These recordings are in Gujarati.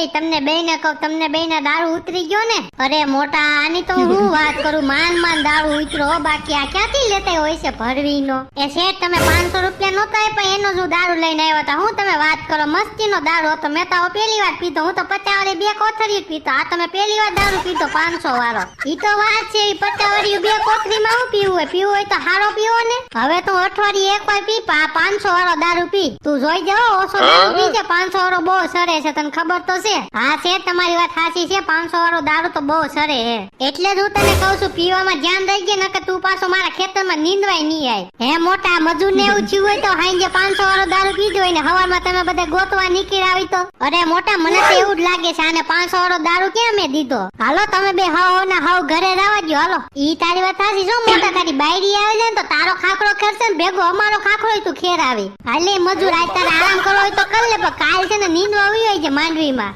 તમને બેને કહું, તમને બેને દારૂ ઉતરી ગયો ને? અરે મોટા, આની તો હું વાત કરું, માન દારૂ ઉતરો, બાકી આ ક્યાંથી લેતા હોય છે ભરવીનો? એ શેઠ તમે 500 રૂપિયા નહોતા આપ્યા એનો જ દારૂ લઈને આવ્યા હતા. હું તમે વાત કરો, મસ્તીનો દારૂ હતો. મેં તો પહેલી વાર પીધો, હું તો 50 વાળી 2 કોથળી પીતો. આ તમે પહેલી વાર દારૂ પીતો 500 વાળો. ઈ તો વાત છે, 50 વાળી 2 કોથળીમાં હું પીવું હોય? પીવું હોય તો હારો પીવો ને. હવે તું અઠવાડિયે એક વાર પી, 500 વાળો દારૂ પી. તું જોઈ જાઓ, ઓછો દારૂ પીજે. 500 વાળો બહુ સરે છે, તને ખબર તો છે? હા છે, તમારી વાત સાચી છે, 500 વાળો દારૂ તો બહુ સરે હે. એટલે જ હું તને કહું છું, પીવામાં ધ્યાન રહી જાય, નકર તું પાછો મારા ખેતરમાં નીંદવાય નહીં આય. હે મોટા, મજૂર ને એવું થયું હોય તો હાંજે 500 વાળો દારૂ પીધો હોય ને હવારમાં તમે બધા ગોતવા નીકળી આવી તો? અરે મોટા, મને તો એવું જ લાગે છે, આને 500 વાળો દારૂ ક્યાં મેં દીધો? હાલો તમે બે હાવ ઘરે રહેવા દો. હાલો, ઈ તારી વાત સાચી છો મોટા, તારી બાયડી આવે છે ને તો તારો ખાખરો ખેરશે ને ભેગો અમારો ખાખરો તું ખેર આવી. હાલે મજૂર, આજ તારે આરામ કરવો હોય તો કર લે, પણ કાલ છે ને નીંદવા આવી હોય છે માંડવીમાં.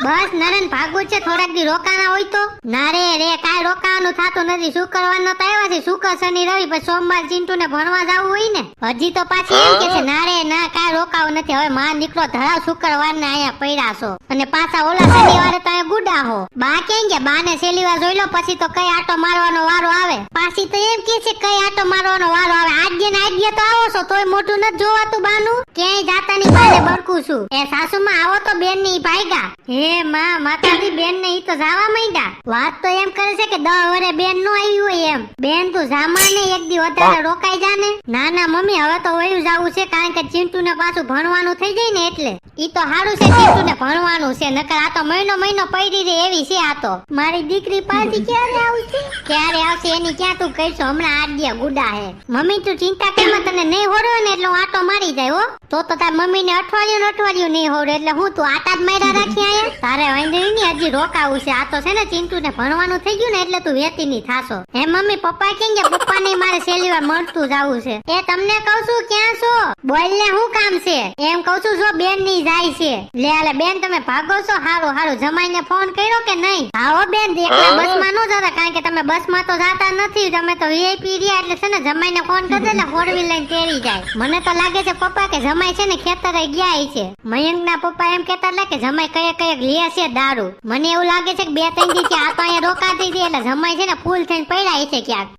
બસ નરેન ભાગવું છે, થોડાક દી રોકાણા હોય તો. ના રે કાઈ રોકાવાનું થાતું નથી. શુક્રવારનો તો આવ્યા છે, શુક્ર શનિ રવિ, પછી સોમવાર ચિંટુ ને ભણવા જવું હોય ને. હજી તો પાછી એમ કે છે ના કાઈ રોકાવું નથી. હવે માં દીકરો ધરાવ શુક્રવાર ને અહીંયા પડ્યા છો, અને પાછા ઓલા શનિવારે તો અહીંયા ગુડા હો. બા ક્યાં ગયા? બા ને છેલ્લી વાર જોઈ લો, પછી તો કઈ આટો મારવાનો વારો આવે. પાછી તો એમ કે છે કઈ આટો મારવાનો વારો આવે. આજે તો આવો છો તોય મોટું નથી જોવાતું બાનું. ક્યાંય જાતાની બાને બરકું છું. એ સાસુમાં આવો તો બેન ની ભાઈગા. હે માં, માતાજી બેન ને ઈ તો જાવા માંડ્યા. વાત તો એમ કરે છે કે 10 વરે બેન નો આવી હોય એમ. બેન તું જામા ને એક દી વધારે રોકાઈ જા ને. ના મમ્મી, હવે તો વયું જાવું છે, કારણ કે ચિંટુ ને પાછું ભણવાનું થઈ જાય ને એટલે. ઈ તો હારું છે, ચિંટુ ને ભણવાનું છે, નકર આ તો મહિનો પડી રહે એવી છે. આ તો મારી દીકરી પાછી ક્યારે આવશે એની ક્યાં તું કહીશો? હમણાં આડિયા ગુડા હે. મમ્મી તું ચિંતા કેમાં, તને નહીં હોડો ને એટલે હું આટો મારી જાય હો. તો તાર મમ્મી ને અઠવાડિયું નહીં હોડે એટલે હું તું આટા જ માર્યા રાખી આયા. તારે વાંધો નહીં, હજી રોકાવું છે. આ તો છે ને ચિંટુ ને ભણવાનું થઈ ગયું ને એટલે તું વેતી ની થાશો. હે મમ્મી, પપ્પા કેમ ગયા? પપ્પા ને મારે છેલ્લી વાર મળતું જવું છે. એ તમને કહું છું, ક્યાં છો? બોલ ને, શું કામ છે? એમ કહું છું, જો બેન ની જાય છે. લે બેન, તમે ભાગો છો? હારું જમાઈ ને ફોન કર્યો કે નહીં? આવો બેન, એકલા બસ માં ન જતા, કારણ કે તમે બસ માં તો જાતા નથી. તમે તો વીઆઈપી રહ્યા એટલે છે ને જમાઈ ને ફોન કરી દે એટલે 4 વ્હીલ લઈને તેડી જાય. મને તો લાગે છે પપ્પા કે જમાઈ છે ને ખેતરે ગયા છે. મયંક ના પપ્પા એમ કેતા હતા કે જમાઈ કયક લે છે દારૂ. મને એવું લાગે છે કે 2-3 દી આ તો અહીંયા રોકાતી હતી એટલે જમાઈ છે ને ફૂલ થઈને પડ્યા છે ક્યાંક.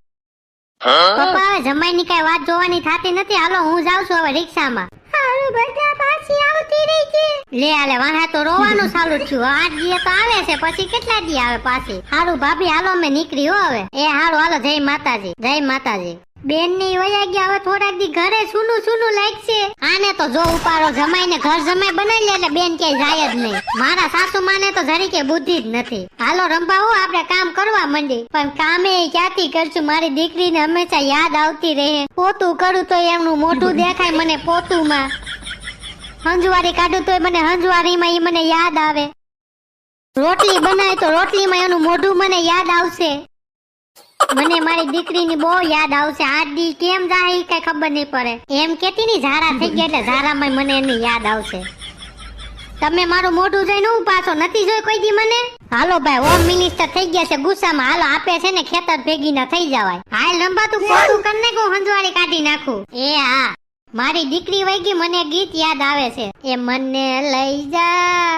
પપ્પા, હવે જમાઈ ની કઈ વાત જોવાની થાતી નથી. હાલો હું જાઉં છું હવે રિક્ષામાં. હારું બધા પાછી આવતી રહી છે. લે આલે વાહા તો રોવાનું ચાલુ થયું. 8 દી તો આવે છે, પછી કેટલા દી આવે પાછી? હારું ભાભી, હાલો મેં નીકળી હો હવે. એ હારું, હાલો. જય માતાજી. જય માતાજી. બેન ની વયા ગયા, હવે થોડાક દી ઘરે સુનું લાગશે. આને તો જો ઉપાડો, જમાઈ ને ઘર જમાઈ બનાવી લે એટલે બેન ક્યાંય જાય જ નહીં. મારા સાસુ માને તો જરીકે બુદ્ધિ જ નથી. હાલો રંભાઓ, આપણે કામ કરવા માંડી. પણ કામે ક્યાંથી કરશું? મારી દીકરીને હંમેશા યાદ આવતી રહે. પોતું કરું તો એમનું મોઢું દેખાય મને પોતુમાં. હંજવારી કાઢું તો મને હંજવારીમાં ઈ મને યાદ આવે. રોટલી બનાય તો રોટલીમાં એનું મોઢું મને યાદ આવશે. મને મારી દીકરીની બહુ યાદ આવશે. 8 દી કેમ જાય કઈ ખબર નહીં પડે. એમ કેતી ની ઝારા થઈ ગયા એટલે ઝારામાં મને એની યાદ આવશે. તમે મારું મોઢું જોઈને હું પાછો નથી જોઈ કોઈ દી મને? હાલો ભાઈ, હોમ મિનિસ્ટર થઈ ગયા છે ગુસ્સામાં. હાલો આપે છે ને ખેતર ભેગી ના થઈ જવાય. હાલ રંભા, તું પોતું કર ને, હું હંજવારી કાઢી નાખું. એ હા, મારી દીકરી વઈ ગઈ, મને ગીત યાદ આવે છે. એ મને લઈ જા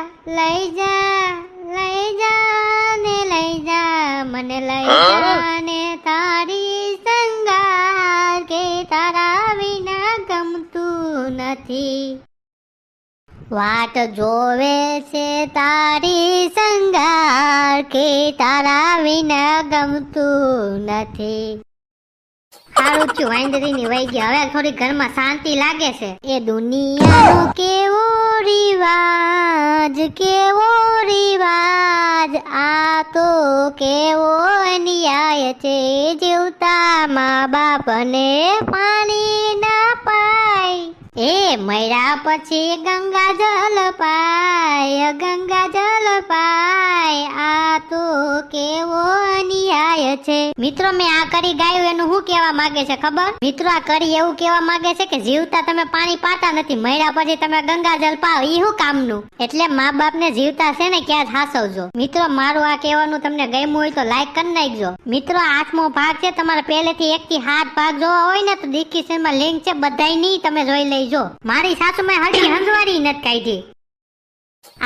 મને લઈ જા ને તારી સંગાર, કે તારા વિના ગમતું નથી. વાટ જોવે છે તારી સંગાર, કે તારા વિના ગમતું નથી. સારું થયું વાંદરીની વહી ગઈ. હવે થોડી ઘરમાં શાંતિ લાગે છે. એ દુનિયાનો કેવો રિવાજ, આ તો કેવો અન્યાય છે. જીવતા મા બાપને પાણી ના પાય, એ મર્યા પછી ગંગા જલ પાય. આ તો કેવો અન્યાય છે. મિત્રો, મેં આ કરી ગાયું એનું શું કેવા માંગે છે ખબર? મિત્રો, આ કરી એવું કેવા માંગે છે કે જીવતા તમે પાણી પાતા નથી, મર્યા પછી તમે ગંગાજલ પાવ, ઈ શું કામનું? એટલે મા બાપ ને જીવતા છે ને ક્યાં હાસવજો. મિત્રો, મારું આ કહેવાનું તમને ગમ્યું હોય તો લાઈક કરી નાખજો. મિત્રો, 8મો ભાગ છે. તમારે પહેલેથી 1 થી 7 ભાગ જોવા હોય ને તો ડિસ્ક્રિપ્શન માં લિંક છે, બધાય ની તમે જોઈ લેજો. મારી સાસુ મેં હજી હંજવારી નથી કાઢી.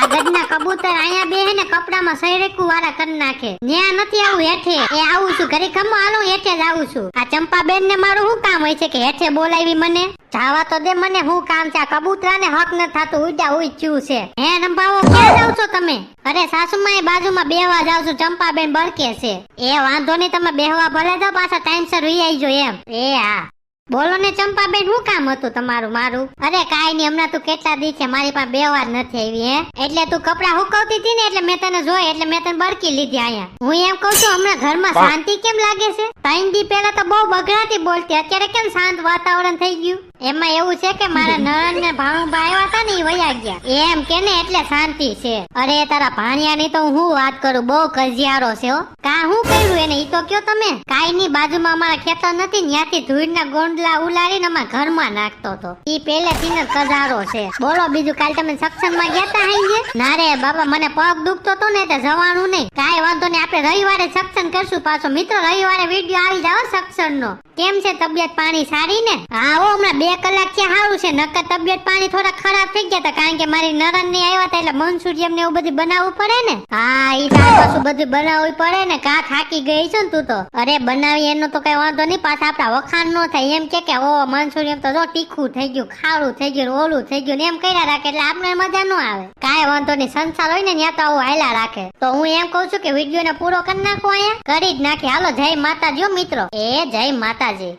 આ ગદના કબૂતર અહીંયા બે હે ને કપડામાં સૈરેકુ વાળા કરી નાખે. ન્યા નથી આવું હેઠે. એ આવું છું ઘરે ખમો હાલો હેઠે જ આવું છું. આ ચંપાબેન ને મારું શું કામ હોય છે કે હેઠે બોલાવી મને? જાવા તો દે મને શું કામ છે? આ કબૂતરાને હક ન થાતું ઉડ્યા ઉચ્યું છે. હે રંભાવો ક્યાં જાવ છો તમે? અરે સાસુમાં એ બાજુમાં બેહવા જાવ છું. ચંપાબેન બરકે છે. એ વાંધો નહીં તમે બેહવા ભલે જાવ પાછા ટાઈમસર વી આવજો એમ. એ હા બોલો ને ચંપાબેન શું કામ હતું તમારું મારું? અરે કાઈ નહીં હમણાં તું કેટલા દી છે મારી પાસે બેહવા નથી આવી હે એટલે તું કપડા હુકવતી હતી ને એટલે મેં તને જોઈ એટલે મેં તને બરકી લીધી અહીંયા. હું એમ કહું છું હમણાં ઘરમાં શાંતિ કેમ લાગે છે? 3 દી પહેલા તો બહુ બગડાટી બોલતી અત્યારે કેમ શાંત વાતાવરણ થઈ ગયું? એમાં એવું છે કે મારા નણંદ ને ભાણુભા આવ્યા હતા ને ઈ વયા ગયા એમ કે ને એટલે શાંતિ છે. અરે તારા ભાણિયાની તો હું વાત કરું બહુ કજિયારો છે હો. કા હું કર્યું એને ઈ તો કયો તમે? કાઈ ની બાજુમાં અમારા ખેતર નથી ત્યાંથી ધૂળના ગોંડલા ઉલાડીને અમારા ઘરમાં નાખતો હતો. ઈ પહેલેથી જ કજારો છે. બોલો બીજું કાલ તમે સત્સંગમાં ગયા તા હાઈએ? ના રે બાબા મને પગ દુખતો તો ને એટલે જવાનું નહીં. કાઈ વાંધો નહીં આપણે રવિવારે સત્સંગ કરશું પાછો. મિત્રો રવિવારે વિડિયો આવી જાવ સત્સંગનો. કેમ છે તબિયત પાણી સારી ને? હા હો હમણાં 2 કલાક થી સારું છે. નકર તબિયત પાણી થોડા ખરાબ થઈ ગયા હતા કારણ કે મારી નણંદ ની આવ્યા હતા એટલે મંચુરિયમ ને એવું બધું બનાવવું પડે ને. હા ઈ પાછું બધું બનાવવું પડે ને. કા થાકી ગઈ છે ને તું તો? અરે બનાવી એનો તો કઈ વાંધો નહીં પાછા આપડા વખાણ નો થાય એમ કે ઓ મંચુરિયમ તો જો તીખું થઈ ગયું ખારું થઈ ગયું ઓલું થઈ ગયું એમ કર્યા રાખે એટલે આપણે મજા ન આવે. કાંઈ વાંધો નહીં સંસાર હોય ને ત્યાં તો આવું હાલ્યા રાખે. તો હું એમ કઉ છું કે વિડીયો ને પૂરો કરી નાખો અહીંયા કરી જ નાખી. હાલો જય માતાજી મિત્રો. એ જય માતાજી.